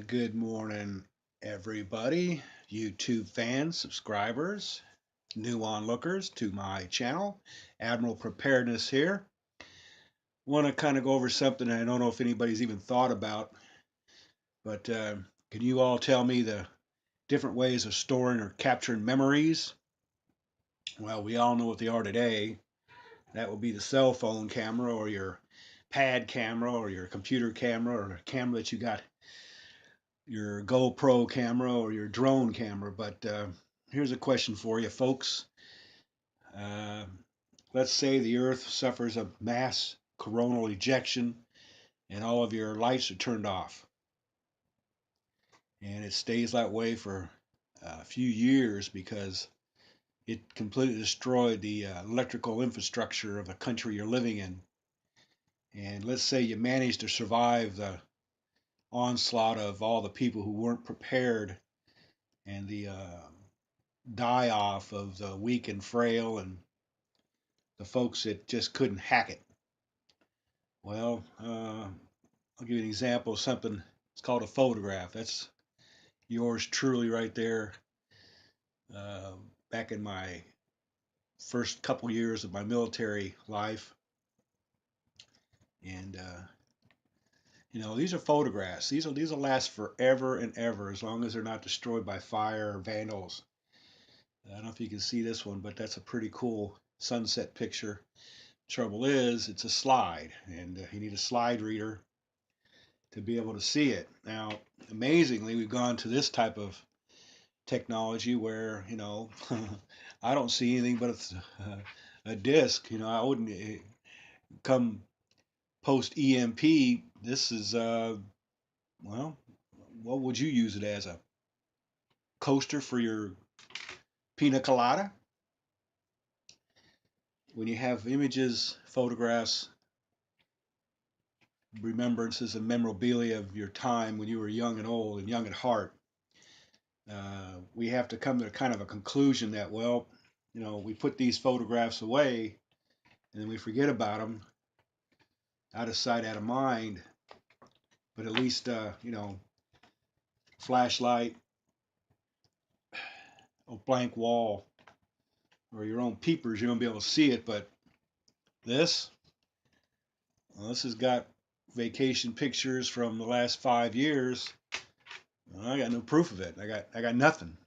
And good morning, everybody, YouTube fans, subscribers, new onlookers to my channel. Admiral Preparedness here. Want to kind of go over something I don't know if anybody's even thought about, but can you all tell me the different ways of storing or capturing memories? Well, we all know what they are today. That would be the cell phone camera or your pad camera or your computer camera or a camera that you got your GoPro camera or your drone camera. But here's a question for you, folks. Uh, let's say the Earth suffers a mass coronal ejection and all of your lights are turned off. And it stays that way for a few years because it completely destroyed the electrical infrastructure of the country you're living in. And let's say you managed to survive the onslaught of all the people who weren't prepared and the die off of the weak and frail and the folks that just couldn't hack it. Well, I'll give you an example of something. It's called a photograph. That's yours truly right there. Uh, Back in my first couple years of my military life, and these are photographs. These will last forever and ever as long as they're not destroyed by fire or vandals. I don't know if you can see this one, but that's a pretty cool sunset picture. Trouble is, it's a slide, and you need a slide reader to be able to see it. Now, amazingly, we've gone to this type of technology where, I don't see anything but a disc. I wouldn't come post EMP. This is, well, what would you use it as? A coaster for your pina colada? When you have images, photographs, remembrances, and memorabilia of your time when you were young and old and young at heart, we have to come to kind of a conclusion that, well, we put these photographs away and then we forget about them, out of sight, out of mind. But at least, flashlight, a blank wall, or your own peepers, you're going to be able to see it. But this, well, this has got vacation pictures from the last 5 years. Well, I got no proof of it. I got nothing.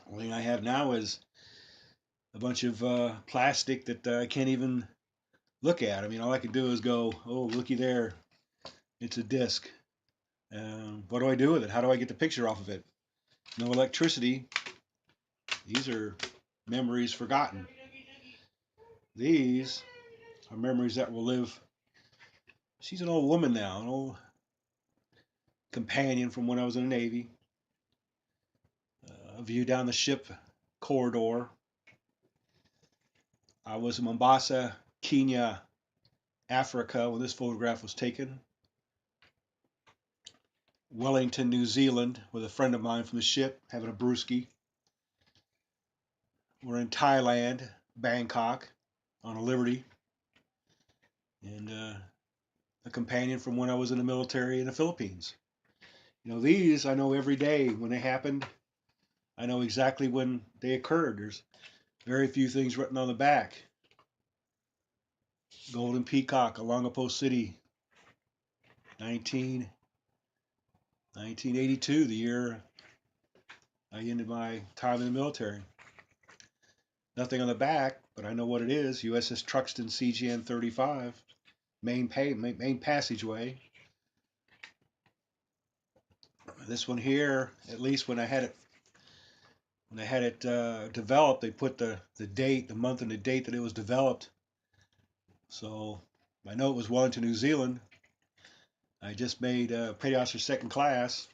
The only thing I have now is a bunch of plastic that I can't even look at. I mean, all I can do is go, oh, looky there, it's a disc. What do I do with it? How do I get the picture off of it? No electricity. These are memories forgotten. These are memories that will live. She's an old woman now, an old companion from when I was in the Navy. A view down the ship corridor. I was in Mombasa, Kenya, Africa when this photograph was taken. Wellington, New Zealand, with a friend of mine from the ship having a brewski. We're in Thailand, Bangkok, on a Liberty, and a companion from when I was in the military in the Philippines. These I know every day when they happened. I know exactly when they occurred. There's very few things written on the back. Golden Peacock, Olongapo City, 1982, the year I ended my time in the military. Nothing on the back, but I know what it is. USS Truxtun CGN 35, main passageway. This one here, at least when I had it developed, they put the date, the month and the date that it was developed. So I know it was Wellington, New Zealand. I just made Petty Officer Second Class.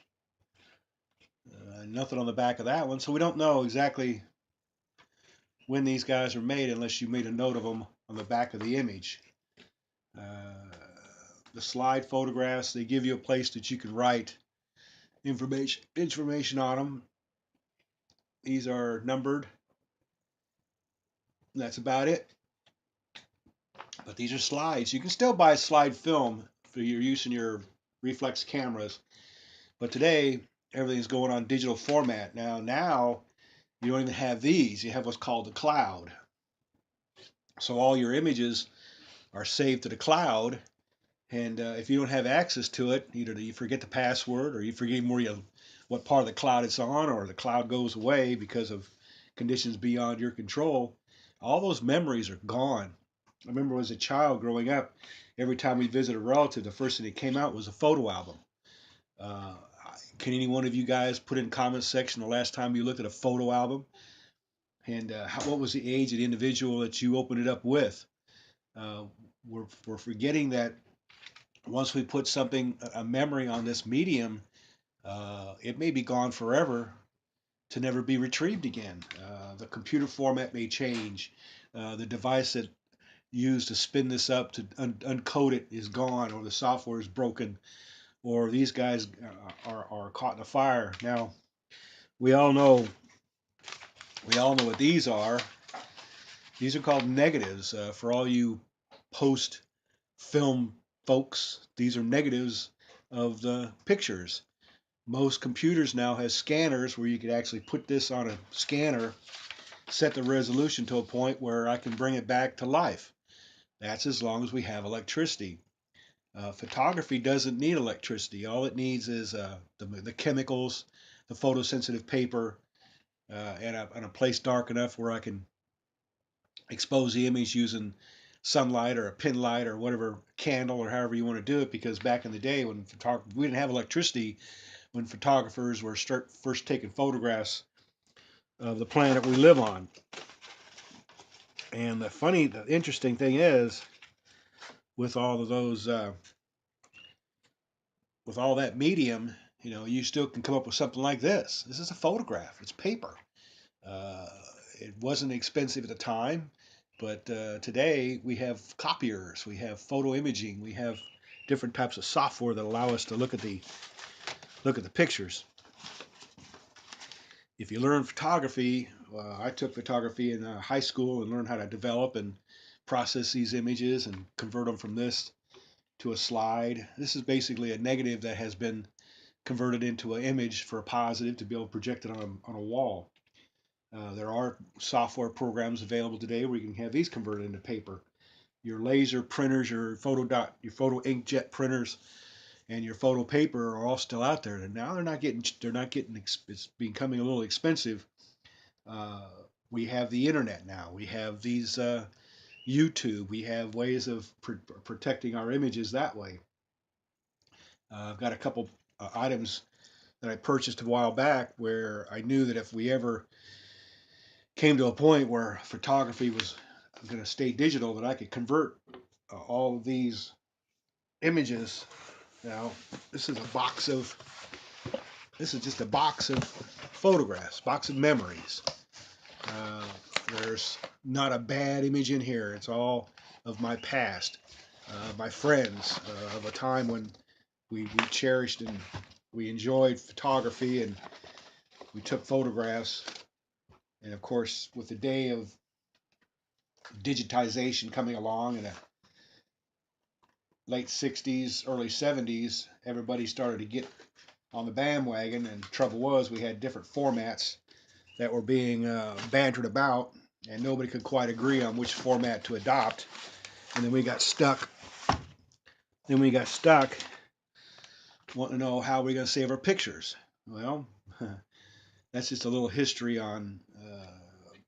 Nothing on the back of that one, so we don't know exactly when these guys were made unless you made a note of them on the back of the image. The slide photographs, they give you a place that you can write information on them. These are numbered. That's about it. But these are slides. You can still buy slide film for your use in your reflex cameras. But today, everything's going on digital format. Now you don't even have these. You have what's called the cloud. So all your images are saved to the cloud, and if you don't have access to it, either you forget the password or you forget what part of the cloud it's on, or the cloud goes away because of conditions beyond your control, all those memories are gone. I remember as a child growing up, every time we visit a relative, the first thing that came out was a photo album. Uh, can any one of you guys put in the comments section the last time you looked at a photo album? And what was the age of the individual that you opened it up with? Uh, we're forgetting that once we put a memory on this medium, it may be gone forever to never be retrieved again. The computer format may change. The device that used to spin this up to uncode it is gone, or the software is broken, or these guys are caught in a fire. Now, we all know we all know what these are. These are called negatives. For all you post film folks, these are negatives of the pictures. Most computers now have scanners where you could actually put this on a scanner, set the resolution to a point where I can bring it back to life. That's as long as we have electricity. Photography doesn't need electricity. All it needs is the chemicals, the photosensitive paper, and a place dark enough where I can expose the image using sunlight or a pin light or whatever candle or however you want to do it. Because back in the day when we didn't have electricity, when photographers were first taking photographs of the planet we live on. And the interesting thing is, with all of those, with all that medium, you still can come up with something like this. This is a photograph. It's paper. Uh, it wasn't expensive at the time, but today we have copiers, we have photo imaging, we have different types of software that allow us to look at the pictures. If you learn photography, I took photography in high school and learned how to develop and process these images and convert them from this to a slide. This is basically a negative that has been converted into an image for a positive to be able to project it on a wall. There are software programs available today where you can have these converted into paper. Your laser printers, your photo inkjet printers, and your photo paper are all still out there. And now it's becoming a little expensive. Uh, we have the internet now. We have these YouTube. We have ways of protecting our images that way. I've got a couple items that I purchased a while back where I knew that if we ever came to a point where photography was going to stay digital, that I could convert all of these images. Now, this is a box of this is just a box of photographs, box of memories. Uh, there's not a bad image in here. It's all of my past, my friends, of a time when we cherished and we enjoyed photography and we took photographs. And of course, with the day of digitization coming along in the late 60s, early 70s, everybody started to get on the bandwagon. And the trouble was, we had different formats that were being bantered about, and nobody could quite agree on which format to adopt. And then we got stuck. Wanting to know how we're going to save our pictures. Well, that's just a little history on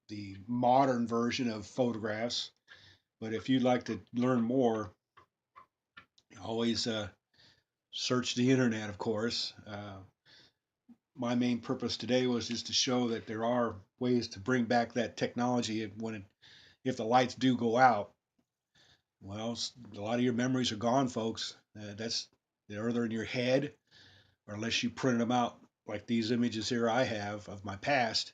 the modern version of photographs. But if you'd like to learn more, always search the internet, of course. My main purpose today was just to show that there are ways to bring back that technology if the lights do go out. Well, a lot of your memories are gone, folks. They're either in your head, or unless you printed them out like these images here I have of my past.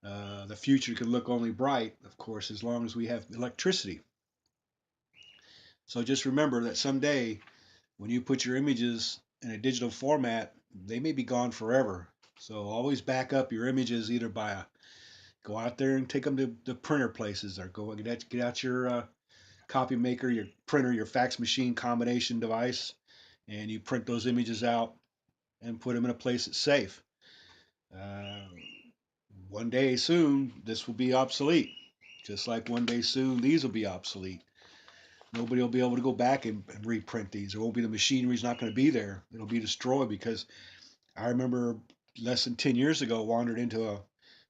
The future can look only bright, of course, as long as we have electricity. So just remember that someday, when you put your images in a digital format, they may be gone forever. So always back up your images either go out there and take them to the printer places, or get out your copy maker, your printer, your fax machine combination device, and you print those images out and put them in a place that's safe. Uh, One day soon, this will be obsolete. Just like one day soon, these will be obsolete. Nobody will be able to go back and reprint these. There won't be, the machinery's not going to be there. It'll be destroyed because I remember less than 10 years ago wandered into a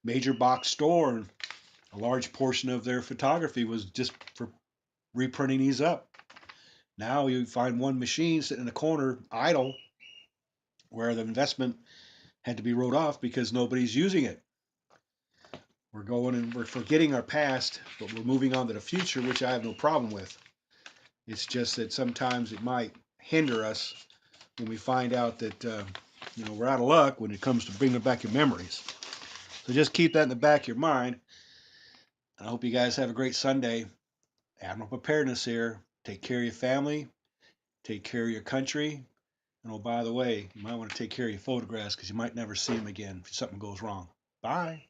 major box store, and a large portion of their photography was just for reprinting these up. Now you find one machine sitting in a corner idle where the investment had to be wrote off because nobody's using it. We're going and we're forgetting our past, but we're moving on to the future, which I have no problem with. It's just that sometimes it might hinder us when we find out that we're out of luck when it comes to bringing back your memories. So just keep that in the back of your mind. I hope you guys have a great Sunday. Admiral Preparedness here. Take care of your family. Take care of your country. And oh, by the way, you might want to take care of your photographs because you might never see them again if something goes wrong. Bye.